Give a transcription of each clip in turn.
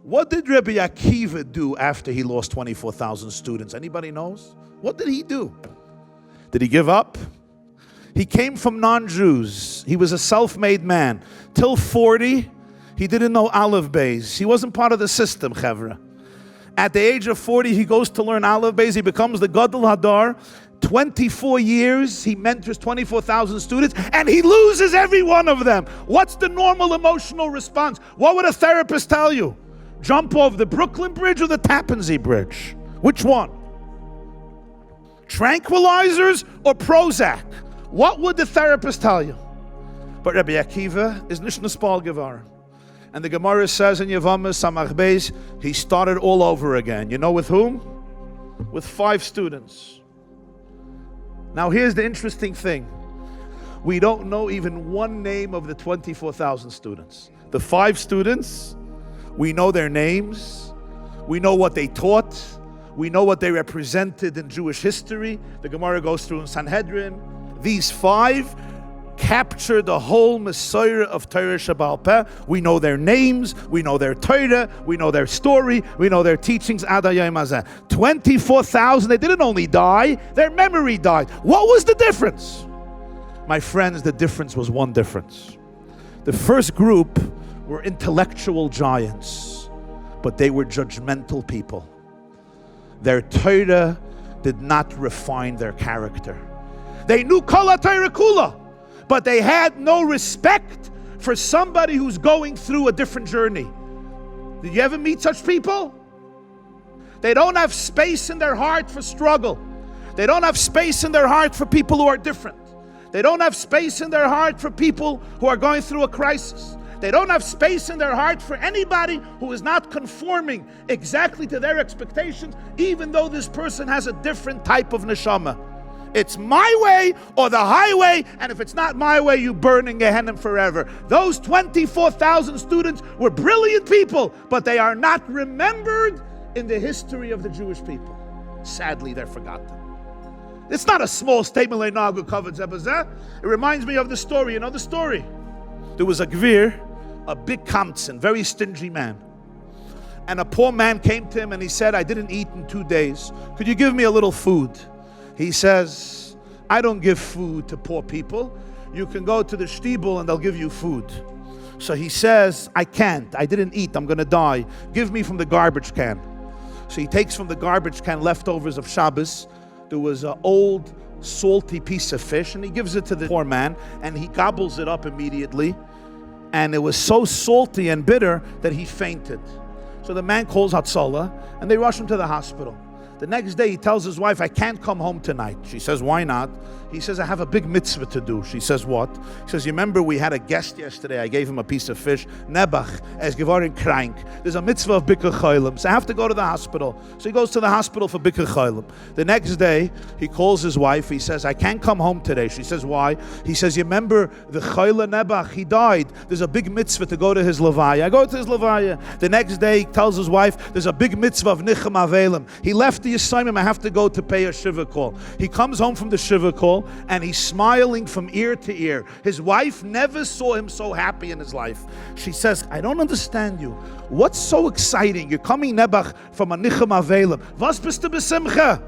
What did Rabbi Akiva do after he lost 24,000 students? Anybody knows? What did he do? Did he give up? He came from non-Jews. He was a self-made man. Till 40, he didn't know Aleph Beis. He wasn't part of the system, Chevra. At the age of 40, he goes to learn Aleph Beis. He becomes the Gadol Hadar. 24 years, he mentors 24,000 students, and he loses every one of them. What's the normal emotional response? What would a therapist tell you? Jump off the Brooklyn Bridge or the Tappan Zee Bridge? Which one? Tranquilizers or Prozac? What would the therapist tell you? But Rabbi Akiva is nicht nespal geworden. And the Gemara says in Yevamos Samach Beis, he started all over again. You know with whom? With 5 students. Now here's the interesting thing. We don't know even one name of the 24,000 students. The 5 students, we know their names. We know what they taught. We know what they represented in Jewish history. The Gemara goes through in Sanhedrin. These 5 capture the whole Messiah of Torah Shabbal Peh. We know their names, we know their Torah, we know their story, we know their teachings. 24,000, they didn't only die, their memory died. What was the difference? My friends, the difference was one difference. The first group were intellectual giants, but they were judgmental people. Their Torah did not refine their character. They knew Kol Torah Kula, but they had no respect for somebody who's going through a different journey. Did you ever meet such people? They don't have space in their heart for struggle. They don't have space in their heart for people who are different. They don't have space in their heart for people who are going through a crisis. They don't have space in their heart for anybody who is not conforming exactly to their expectations, even though this person has a different type of neshama. It's my way or the highway, and if it's not my way, you burn in Gehenna forever. Those 24,000 students were brilliant people, but they are not remembered in the history of the Jewish people. Sadly, they're forgotten. It's not a small statement. It reminds me of the story. You know the story? There was a gvir, a big kamtzin, very stingy man. And a poor man came to him and he said, I didn't eat in 2 days. Could you give me a little food? He says, I don't give food to poor people. You can go to the shtibel and they'll give you food. So he says, I can't. I didn't eat. I'm going to die. Give me from the garbage can. So he takes from the garbage can leftovers of Shabbos. There was an old salty piece of fish, and he gives it to the poor man, and he gobbles it up immediately. And it was so salty and bitter that he fainted. So the man calls Hatzalah, and they rush him to the hospital. The next day he tells his wife, I can't come home tonight. She says, why not? He says, I have a big mitzvah to do. She says, what? He says, you remember we had a guest yesterday. I gave him a piece of fish. Nebach, es geworden krank. There's a mitzvah of Bikur Cholim. So I have to go to the hospital. So he goes to the hospital for Bikur Cholim. The next day, he calls his wife. He says, I can't come home today. She says, why? He says, you remember the Choyle Nebach, he died. There's a big mitzvah to go to his Levaya. I go to his Levaya. The next day, he tells his wife, there's a big mitzvah of Nichem Avelim. He left the assignment. I have to go to pay a Shiva call. He comes home from the Shiva call, and he's smiling from ear to ear. His wife never saw him so happy in his life. She says, I don't understand you. What's so exciting? You're coming Nebach from a Nichem Avelim. Was bist du besimcha?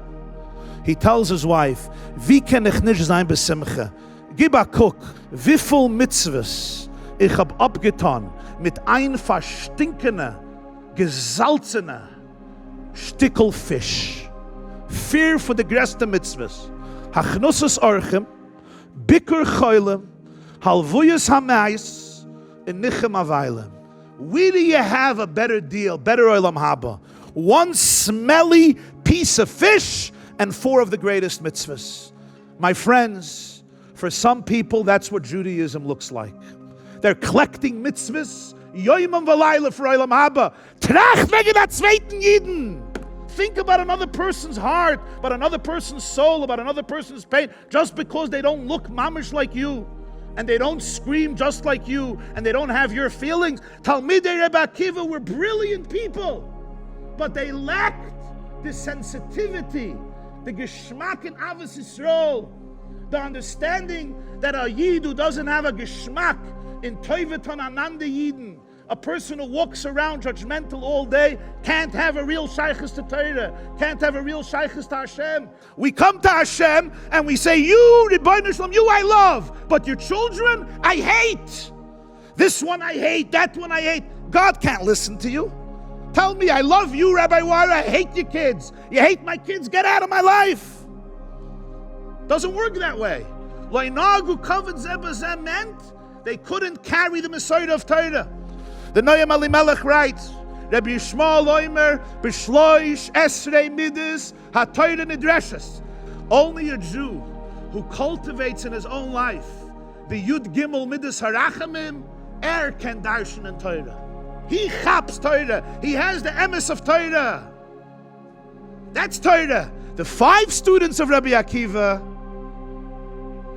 He tells his wife, Wie kann ich nicht sein besimcha? Gib a guck, wie viel Mitzvahs ich hab abgetan mit ein verstinkene, gesalzene Stickel Fisch. Fear for the größte Mitzvahs. Hachnusses Orchem, Bikur Cholim, Halvuyas Hamayis, and Nichem Avaylim. Where do you have a better deal, better Olam Haba? One smelly piece of fish and 4 of the greatest mitzvahs. My friends, for some people, that's what Judaism looks like. They're collecting mitzvahs, Yoimam Valayla for Olam Haba. Trach wegen der zweiten Jiden. Think about another person's heart, about another person's soul, about another person's pain, just because they don't look mamish like you, and they don't scream just like you, and they don't have your feelings. Talmidei Rebbe Akiva were brilliant people, but they lacked the sensitivity, the geschmack in Avos Yisrael, the understanding that a Yid who doesn't have a geschmack in Toiveton Ananda Yidin, A person who walks around judgmental all day can't have a real shaykhus to Torah, can't have a real shaykhus to Hashem. We come to Hashem and we say, you, Rebbeinu Shalom, you I love, but your children, I hate. This one I hate, that one I hate. God can't listen to you. Tell me, I love you, Rabbi Wire, I hate your kids. You hate my kids, get out of my life. Doesn't work that way. Loinagu kavod zeh b'zeh meant they couldn't carry the Messiah of Torah. The Noam Elimelech writes, Rabbi Yishmael Oimer, B'shloish Esrei Midas HaTorah Nidreshes. Only a Jew who cultivates in his own life the Yud Gimel Midas Harachamim, can darshan in Torah. He chaps Torah. He has the emes of Torah. That's Torah. The 5 students of Rabbi Akiva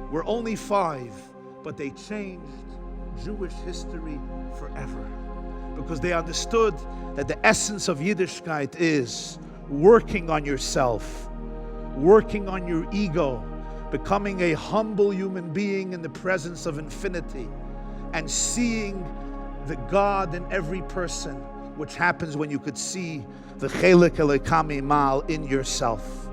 were only 5, but they changed Jewish history forever. Because they understood that the essence of Yiddishkeit is working on yourself, working on your ego, becoming a humble human being in the presence of infinity, and seeing the God in every person, which happens when you could see the Chelek Elokam Mal in yourself.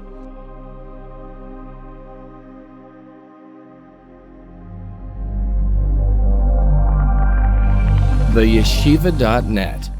TheYeshiva.net